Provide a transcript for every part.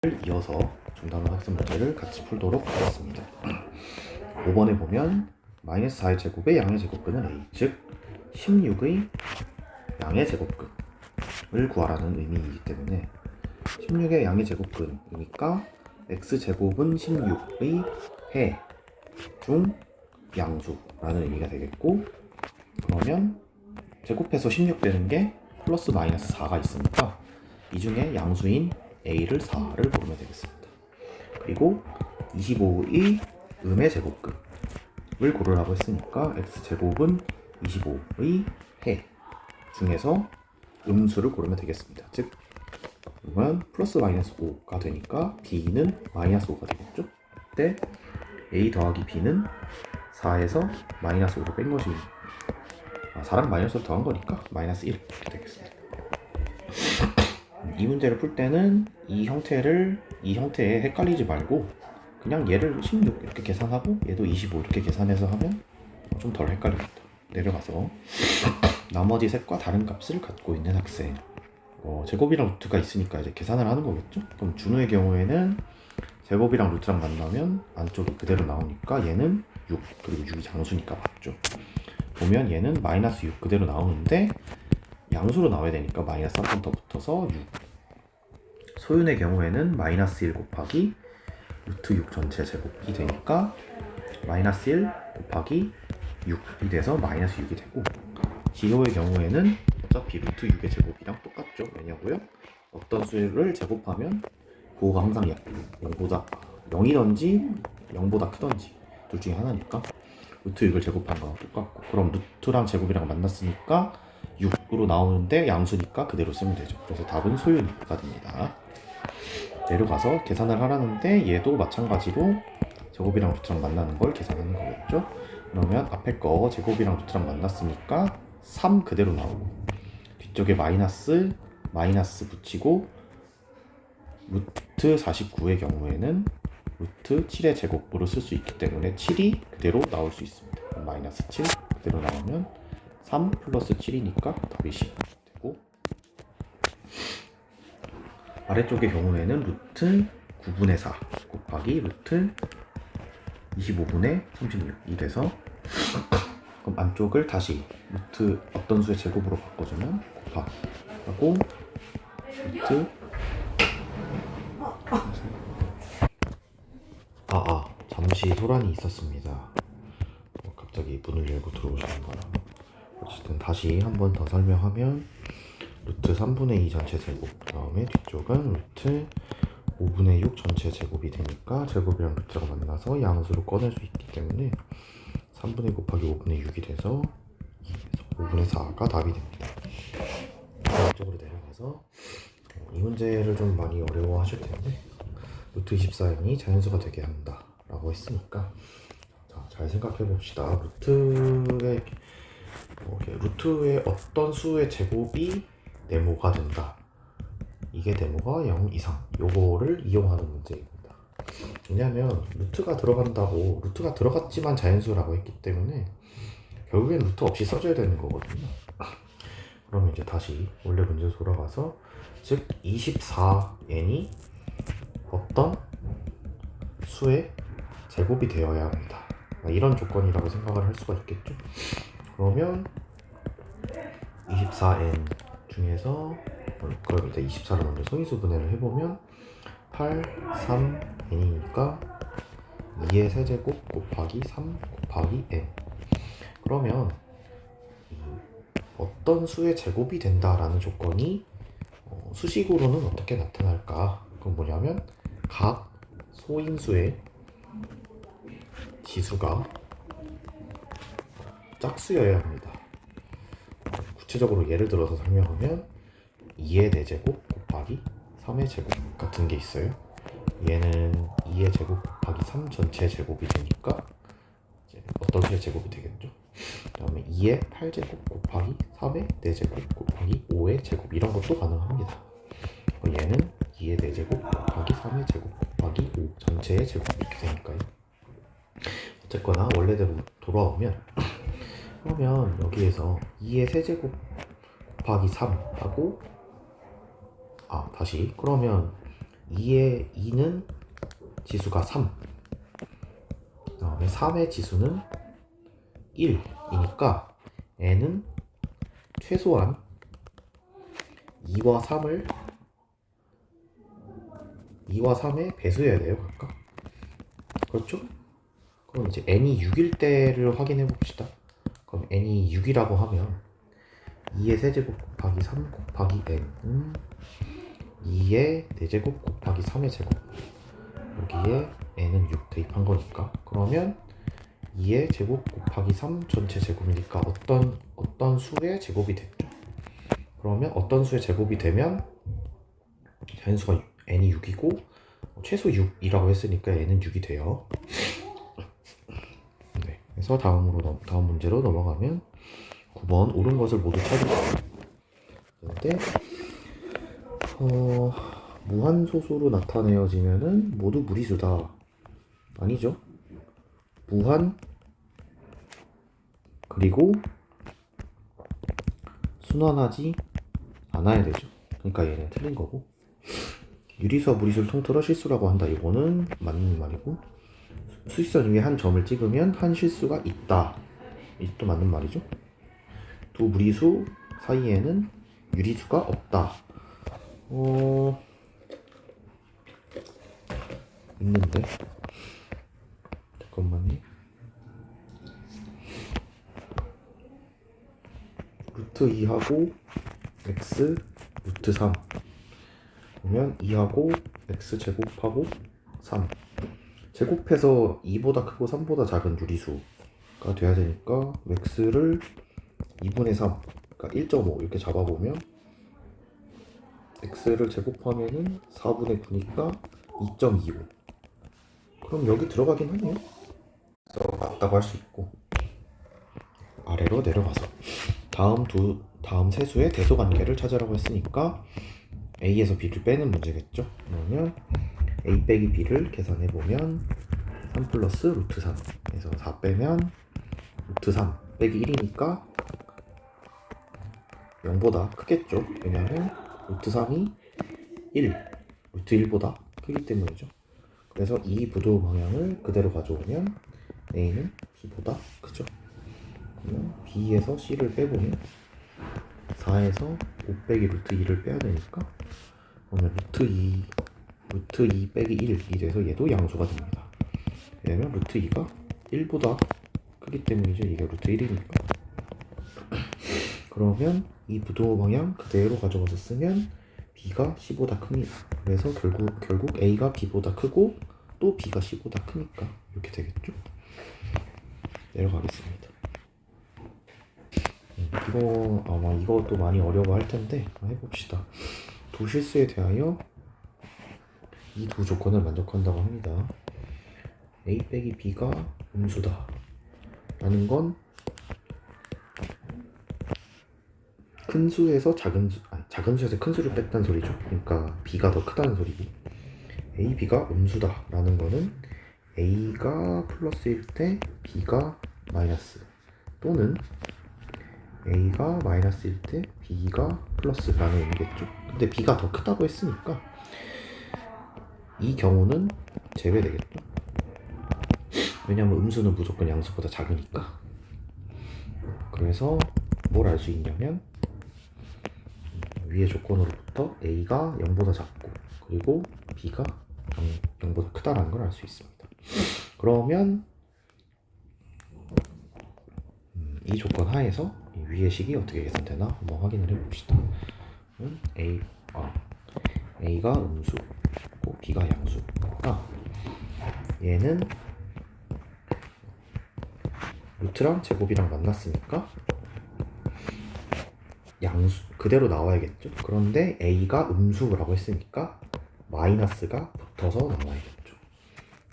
이어서 중단원 학습 문제를 같이 풀도록 하겠습니다. 5번에 보면 마이너스 4의 제곱의 양의 제곱근은 A, 즉 16의 양의 제곱근을 구하라는 의미이기 때문에 16의 양의 제곱근이니까 x제곱은 16의 해 중 양수라는 의미가 되겠고, 그러면 제곱해서 16 되는 게 플러스 마이너스 4가 있으니까 이 중에 양수인 a를 4를 고르면 되겠습니다. 그리고 25의 음의 제곱근을 고르라고 했으니까 x제곱은 25의 해 중에서 음수를 고르면 되겠습니다. 즉 그러면 플러스 마이너스 5가 되니까 b는 마이너스 5가 되겠죠. 그때 a 더하기 b는 4에서 마이너스 5를 뺀 것이 4랑 마이너스를 더한 거니까 마이너스 1 이렇게 되겠습니다. 이 문제를 풀 때는 이 형태에 헷갈리지 말고 그냥 얘를 16 이렇게 계산하고 얘도 25 이렇게 계산해서 하면 좀 덜 헷갈립니다. 내려가서 나머지 셋과 다른 값을 갖고 있는 학생, 제곱이랑 루트가 있으니까 이제 계산을 하는 거겠죠. 그럼 준우의 경우에는 제곱이랑 루트랑 만나면 안쪽이 그대로 나오니까 얘는 6, 그리고 6이 장수니까 맞죠. 보면 얘는 마이너스 6 그대로 나오는데 양수로 나와야 되니까 마이너스 한 번 더 붙어서 6. 소윤의 경우에는 마이너스 1 곱하기 루트 6 전체 제곱이 되니까 마이너스 1 곱하기 6이 돼서 마이너스 6이 되고, 지효의 경우에는 어차피 루트 6의 제곱이랑 똑같죠. 왜냐고요? 어떤 수를 제곱하면 그거가 항상 0이든지 0보다 크든지 둘 중에 하나니까 루트 6을 제곱한 거랑 똑같고, 그럼 루트랑 제곱이랑 만났으니까 6으로 나오는데 양수니까 그대로 쓰면 되죠. 그래서 답은 소윤이가 됩니다. 내려가서 계산을 하라는데 얘도 마찬가지로 제곱이랑 루트랑 만나는 걸 계산하는 거겠죠. 그러면 앞에 거 제곱이랑 루트랑 만났으니까 3 그대로 나오고, 뒤쪽에 마이너스 붙이고 루트 49의 경우에는 루트 7의 제곱으로 쓸 수 있기 때문에 7이 그대로 나올 수 있습니다. 마이너스 7 그대로 나오면 3 플러스 7이니까 답이 10 되고, 아래쪽의 경우에는 루트 9분의 4 곱하기 루트 25분의 36이 돼서, 그럼 안쪽을 다시 루트 어떤 수의 제곱으로 바꿔주면 곱하기 하고 루트 잠시 소란이 있었습니다. 갑자기 문을 열고 들어오시는 거라. 어쨌든 다시 한 번 더 설명하면 루트 3분의 2 전체 제곱, 그 다음에 뒤쪽은 루트 5분의 6 전체 제곱이 되니까 제곱이랑 루트가 만나서 양수로 꺼낼 수 있기 때문에 3분의 곱하기 5분의 6이 돼서 5분의 4가 답이 됩니다. 이쪽으로 내려가서 이 문제를 좀 많이 어려워하실 텐데, 루트 24n이 자연수가 되게 한다 라고 했으니까 잘 생각해 봅시다. 루트의 어떤 수의 제곱이 네모가 된다, 이게 네모가 0 이상, 요거를 이용하는 문제입니다. 왜냐하면 루트가 들어갔지만 자연수라고 했기 때문에 결국엔 루트 없이 써줘야 되는 거거든요. 그러면 이제 다시 원래 문제로 돌아가서, 즉 24n이 어떤 수의 제곱이 되어야 합니다. 이런 조건이라고 생각을 할 수가 있겠죠. 그러면 24n 중에서 그럼 이제 24를 먼저 소인수 분해를 해보면 8, 3, n이니까 2의 세제곱 곱하기 3 곱하기 n. 그러면 어떤 수의 제곱이 된다라는 조건이 수식으로는 어떻게 나타날까? 그건 뭐냐면 각 소인수의 지수가 짝수여야 합니다. 구체적으로 예를 들어서 설명하면 2의 4제곱 곱하기 3의 제곱 같은 게 있어요. 얘는 2의 제곱 곱하기 3 전체 제곱이 되니까 이제 어떤 수의 제곱이 되겠죠. 그 다음에 2의 8제곱 곱하기 3의 4제곱 곱하기 5의 제곱, 이런 것도 가능합니다. 얘는 2의 4제곱 곱하기 3의 제곱 곱하기 5 전체의 제곱 이렇게 되니까요. 어쨌거나 원래대로 돌아오면 그러면 여기에서 2의 세제곱 곱하기 3 하고 다시 그러면 2의 2는 지수가 3, 그 다음에 3의 지수는 1이니까 n은 최소한 2와 3의 배수여야 돼요, 각각. 그렇죠? 그럼 이제 n이 6일 때를 확인해 봅시다. 그럼 n이 6이라고 하면 2의 세제곱 곱하기 3 곱하기 n은 2의 4제곱 곱하기 3의 제곱, 여기에 n은 6 대입한 거니까, 그러면 2의 제곱 곱하기 3 전체 제곱이니까 어떤 수의 제곱이 됐죠. 그러면 어떤 수의 제곱이 되면 자연수가 n이 6이고 최소 6이라고 했으니까 n은 6이 돼요. 네, 그래서 다음 문제로 넘어가면 9번 옳은 것을 모두 찾으세요. 근데 무한소수로 나타내어지면은 모두 무리수다. 아니죠. 무한 그리고 순환하지 않아야 되죠. 그러니까 얘는 틀린 거고, 유리수와 무리수를 통틀어 실수라고 한다. 이거는 맞는 말이고, 수직선 위에 한 점을 찍으면 한 실수가 있다. 이것도 맞는 말이죠. 두 무리수 사이에는 유리수가 없다. 있는데 잠깐만요. 루트 2하고 x 루트 3 보면 2하고 x 제곱하고 3 제곱해서 2보다 크고 3보다 작은 유리수가 돼야 되니까 x를 2분의 3, 그러니까 1.5 이렇게 잡아보면 x를 제곱하면은 4분의 9니까 2.25. 그럼 여기 들어가긴 하네요. 그래서 맞다고 할 수 있고, 아래로 내려가서 다음 세 수의 대소관계를 찾으라고 했으니까 a에서 b를 빼는 문제겠죠. 그러면 a 빼기 b를 계산해보면 3 플러스 루트 3 에서 4 빼면 루트 3 빼기 1이니까 0보다 크겠죠. 왜냐하면 루트 3이 1, 루트 1보다 크기 때문이죠. 그래서 이 부도 방향을 그대로 가져오면 a는 b보다 크죠. 그러면 b에서 c를 빼보면 4에서 5 빼기 루트 2를 빼야 되니까, 그러면 루트 2 빼기 1이 돼서 얘도 양수가 됩니다. 왜냐면 루트 2가 1보다 크기 때문이죠. 이게 루트 1이니까. 그러면 이 부도 방향 그대로 가져가서 쓰면 b가 c보다 큽니다. 그래서 결국 a가 b보다 크고 또 b가 c보다 크니까 이렇게 되겠죠. 내려가겠습니다. 이거 아마 이것도 많이 어려워할 텐데 해봅시다. 두 실수에 대하여 이 두 조건을 만족한다고 합니다. a 빼기 b가 음수다 라는 건 큰 수에서 작은 수에서 큰 수를 뺐다는 소리죠. 그러니까 b가 더 크다는 소리고, a, b가 음수다 라는 거는 a가 플러스일 때 b가 마이너스, 또는 a가 마이너스일 때 b가 플러스라는 의미겠죠. 근데 b가 더 크다고 했으니까 이 경우는 제외되겠죠. 왜냐면 음수는 무조건 양수보다 작으니까. 그래서 뭘 알 수 있냐면 위의 조건으로부터 a가 0보다 작고 그리고 b가 0보다 크다라는 걸 알 수 있습니다. 그러면 이 조건 하에서 이 위의 식이 어떻게 계산되나 한번 확인을 해봅시다. a가 음수고 b가 양수니까 얘는 루트랑 제곱이랑 만났으니까 양수 그대로 나와야겠죠. 그런데 a가 음수라고 했으니까 마이너스가 붙어서 나와야겠죠.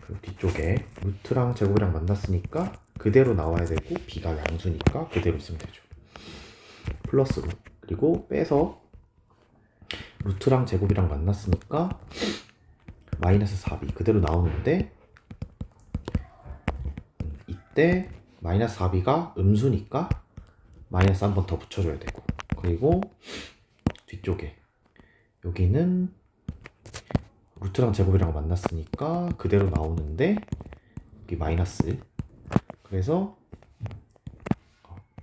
그리고 뒤쪽에 루트랑 제곱이랑 만났으니까 그대로 나와야 되고 b가 양수니까 그대로 쓰면 되죠. 플러스로, 그리고 빼서 루트랑 제곱이랑 만났으니까 마이너스 4b 그대로 나오는데, 이때 마이너스 4b가 음수니까 마이너스 한 번 더 붙여줘야 되고, 그리고 뒤쪽에 여기는 루트랑 제곱이랑 만났으니까 그대로 나오는데 여기 마이너스. 그래서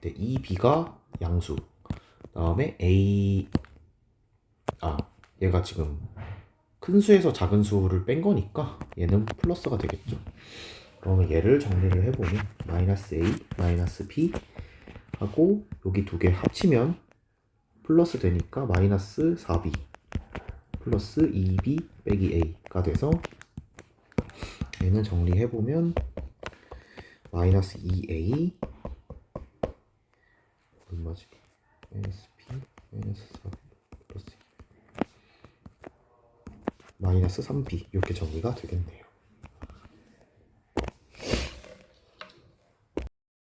네, 2b가 양수. 다음에 얘가 지금 큰 수에서 작은 수를 뺀 거니까 얘는 플러스가 되겠죠. 그러면 얘를 정리를 해보면 마이너스 a, 마이너스 b 하고 여기 두 개 합치면 플러스 되니까 마이너스 4b 플러스 2b 빼기 a가 돼서 얘는 정리해보면 마이너스 2a 얼마지? 마이너스 b 마이너스 4b 플러스 마이너스 3b 이렇게 정리가 되겠네요.